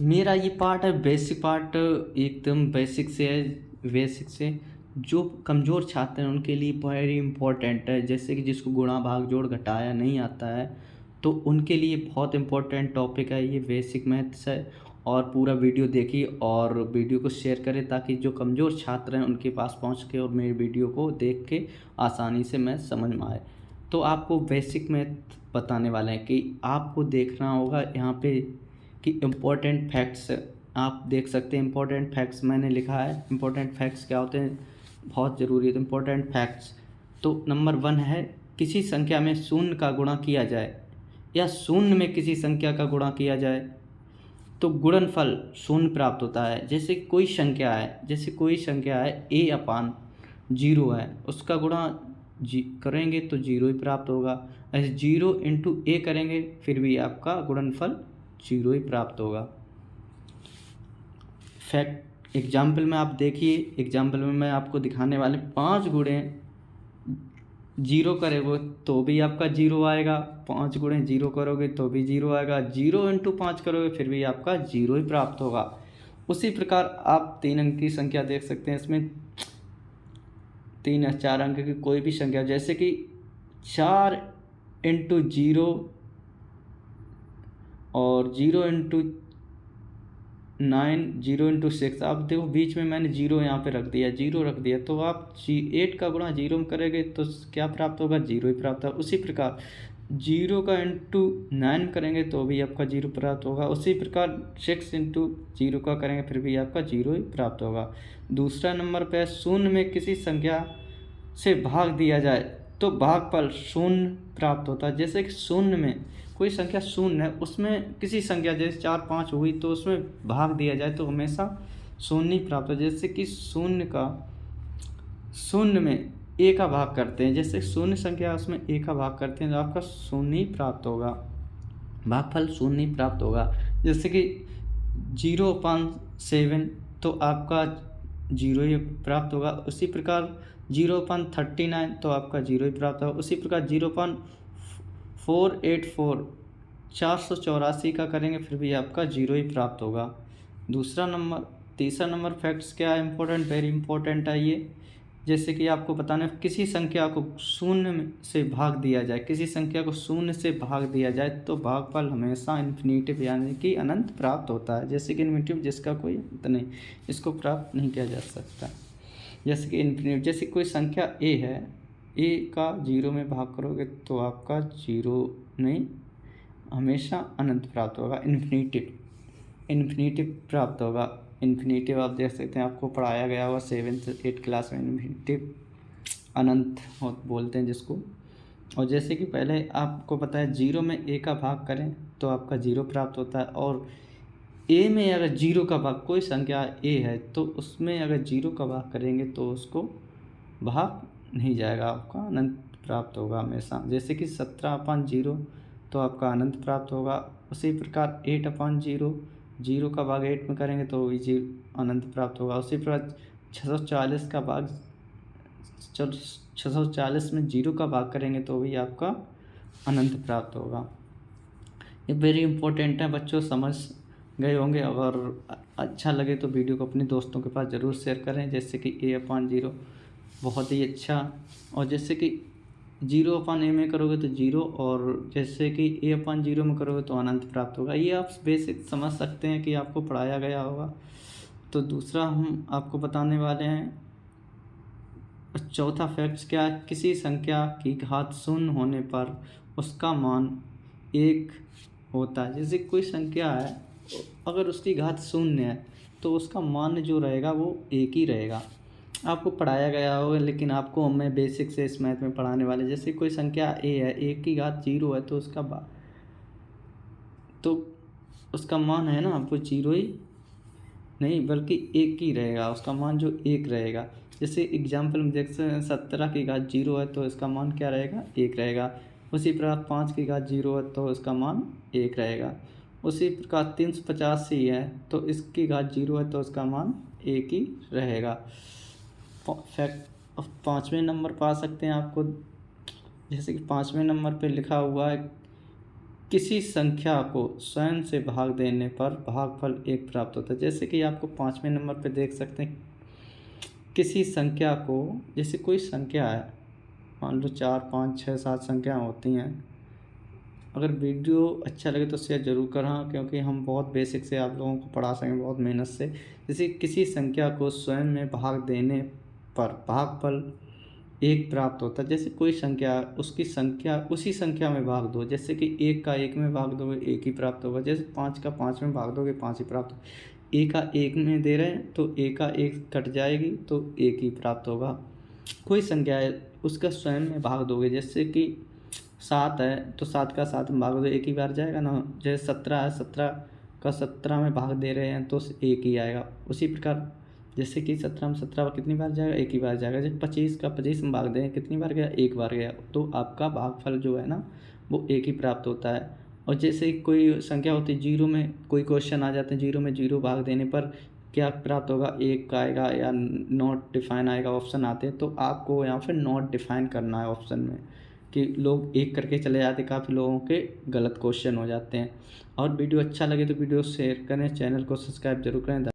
मेरा ये पार्ट है बेसिक पार्ट, एकदम बेसिक से है। बेसिक से जो कमज़ोर छात्र हैं उनके लिए वेरी इम्पोर्टेंट है। जैसे कि जिसको गुणा भाग जोड़ घटाया नहीं आता है, तो उनके लिए बहुत इम्पोर्टेंट टॉपिक है ये बेसिक मैथ्स है। और पूरा वीडियो देखिए और वीडियो को शेयर करें ताकि जो कमज़ोर छात्र हैं उनके पास पहुंच के और मेरे वीडियो को देख के आसानी से मैथ समझ में आए। तो आपको बेसिक मैथ बताने वाले हैं कि आपको देखना होगा यहाँ पे कि इम्पोर्टेंट फैक्ट्स आप देख सकते हैं। इम्पोर्टेंट फैक्ट्स मैंने लिखा है। इम्पोर्टेंट फैक्ट्स क्या होते हैं, बहुत ज़रूरी है। तो इम्पोर्टेंट फैक्ट्स, तो नंबर 1 है, किसी संख्या में शून्य का गुणा किया जाए या शून्य में किसी संख्या का गुणा किया जाए तो गुणनफल शून्य प्राप्त होता है। जैसे कोई संख्या है a/0 है, उसका गुणा करेंगे तो 0 ही प्राप्त होगा। ऐसे 0 इंटू a करेंगे फिर भी आपका गुणनफल 0 ही प्राप्त होगा। फैक्ट एग्जाम्पल में आप देखिए, एग्जाम्पल में मैं आपको दिखाने वाले 5 गुणे 0 करोगे तो भी आपका 0 आएगा, 5 गुणे 0 करोगे तो भी 0 आएगा, 0 इंटू 5 करोगे फिर भी आपका 0 ही प्राप्त होगा। उसी प्रकार आप 3 अंक की संख्या देख सकते हैं। इसमें 3 या 4 अंक की कोई भी संख्या, जैसे कि 4 इंटू 0 और 0 इंटू 9, 0 इंटू 6। आप देखो बीच में मैंने 0 यहाँ पे रख दिया, 0 रख दिया, तो आप 8 का गुणा 0 में करेंगे तो क्या प्राप्त होगा, 0 ही प्राप्त होगा। उसी प्रकार 0 का इंटू 9 करेंगे तो भी आपका 0 प्राप्त होगा। उसी प्रकार 6 इंटू 0 का करेंगे फिर भी आपका 0 ही प्राप्त होगा। दूसरा नंबर पे शून्य में किसी संख्या से भाग दिया जाए तो भागफल शून्य प्राप्त होता है। जैसे कि शून्य में कोई संख्या शून्य है, उसमें किसी संख्या जैसे 4 5 हुई तो उसमें भाग दिया जाए तो हमेशा शून्य ही प्राप्त हो। जैसे कि शून्य में a का भाग करते हैं, जैसे शून्य संख्या उसमें a का भाग करते हैं तो आपका शून्य ही प्राप्त होगा, भागफल शून्य ही प्राप्त होगा। जैसे कि 0/7 तो आपका 0 ही प्राप्त होगा। उसी प्रकार 0/39 तो आपका 0 ही प्राप्त होगा। उसी प्रकार 0.484 484 का करेंगे फिर भी आपका 0 ही प्राप्त होगा। तीसरा नंबर फैक्ट्स क्या है, इम्पोर्टेंट, वेरी इंपॉर्टेंट है ये। जैसे कि आपको बताना है किसी संख्या को शून्य से भाग दिया जाए, किसी संख्या को शून्य से भाग दिया जाए तो भागफल हमेशा इन्फिनिटिव यानी कि अनंत प्राप्त होता है। जैसे कि इन्फिनिटिव जिसका कोई अंत नहीं, इसको प्राप्त नहीं किया जा सकता। जैसे कि इन्फिनिटिव, जैसे कोई संख्या a है, a का 0 में भाग करोगे तो आपका 0 नहीं, हमेशा अनंत प्राप्त होगा। इन्फिनिटिव प्राप्त होगा। इन्फिनिटिव आप देख सकते हैं, आपको पढ़ाया गया होगा 7th 8th क्लास में। इन्फिनिटिव अनंत बोलते हैं जिसको। और जैसे कि पहले आपको पता है 0 में a का भाग करें तो आपका 0 प्राप्त होता है, और a में अगर 0 का भाग, कोई संख्या a है तो उसमें अगर 0 का भाग करेंगे तो उसको भाग नहीं जाएगा, आपका अनंत प्राप्त होगा हमेशा। जैसे कि 17/0 तो आपका अनंत प्राप्त होगा। उसी प्रकार 8/0, 0 का भाग 8 में करेंगे तो भी 0 अनंत प्राप्त होगा। उसी प्रकार 640 का भाग 640 में 0 का भाग करेंगे तो भी आपका अनंत प्राप्त होगा। ये वेरी इंपॉर्टेंट है बच्चों, समझ गए होंगे। अगर अच्छा लगे तो वीडियो को अपने दोस्तों के पास ज़रूर शेयर करें। जैसे कि a/0 बहुत ही अच्छा, और जैसे कि 0/a में करोगे तो 0, और जैसे कि a/0 में करोगे तो अनंत प्राप्त होगा। ये आप बेसिक समझ सकते हैं कि आपको पढ़ाया गया होगा। तो दूसरा हम आपको बताने वाले हैं, चौथा फैक्ट्स क्या है, किसी संख्या की घात शून्य होने पर उसका मान 1 होता है। जैसे कोई संख्या है, अगर उसकी घात शून्य है तो उसका मान जो रहेगा वो 1 ही रहेगा। आपको पढ़ाया गया होगा, लेकिन आपको मैं बेसिक से इस मैथ में पढ़ाने वाले। जैसे कोई संख्या a है, 1 की घात 0 है तो उसका मान है ना, वो 0 ही नहीं बल्कि 1 ही रहेगा, उसका मान जो 1 रहेगा। जैसे एग्जाम्पल में देख सकते हैं 17 की घात 0 है तो इसका मान क्या रहेगा, 1 रहेगा। उसी प्रकार 5 की घात 0 है तो इसका मान 1 रहेगा। उसी प्रकार 385 है तो इसकी घात 0 है तो इसका मान 1 ही रहेगा। फैक्ट 5वें नंबर पा सकते हैं आपको। जैसे कि 5वें नंबर पे लिखा हुआ है किसी संख्या को स्वयं से भाग देने पर भागफल 1 प्राप्त होता है। जैसे कि आपको 5वें नंबर पे देख सकते हैं, किसी संख्या को, जैसे कोई संख्या है, मान लो 4 5 6 7 संख्या होती हैं। अगर वीडियो अच्छा लगे तो शेयर ज़रूर करना, क्योंकि हम बहुत बेसिक से आप लोगों को पढ़ा सकें बहुत मेहनत से। जैसे किसी संख्या को स्वयं में भाग देने पर भागफल 1 प्राप्त होता है। जैसे कोई संख्या, उसकी संख्या उसी संख्या में भाग दो, जैसे कि 1 का 1 में भाग दोगे 1 ही प्राप्त होगा। जैसे 5 का 5 में भाग दोगे 5 ही प्राप्त होगा। 1 का 1 में दे रहे हैं तो 1 का 1 कट जाएगी तो 1 ही प्राप्त होगा। कोई संख्या है, उसका स्वयं में भाग दोगे, जैसे कि 7 है तो 7 का 7 में भाग दो 1 ही बार जाएगा ना। जैसे 17 है, 17 का 17 में भाग दे रहे हैं तो 1 ही आएगा। उसी प्रकार जैसे कि 17 में 17 कितनी बार जाएगा, 1 ही बार जाएगा। जैसे 25 का 25 में भाग दें कितनी बार गया, 1 बार गया, तो आपका भागफल जो है ना वो 1 ही प्राप्त होता है। और जैसे कोई संख्या होती है जीरो में, कोई क्वेश्चन आ जाते हैं जीरो में, जीरो भाग देने पर क्या प्राप्त होगा, 1 का आएगा या नॉट डिफाइन आएगा, ऑप्शन आते हैं। तो आपको यहाँ पर नॉट डिफाइन करना है ऑप्शन में, कि लोग एक करके चले जाते, काफ़ी लोगों के गलत क्वेश्चन हो जाते हैं। और वीडियो अच्छा लगे तो वीडियो शेयर करें, चैनल को सब्सक्राइब जरूर करें।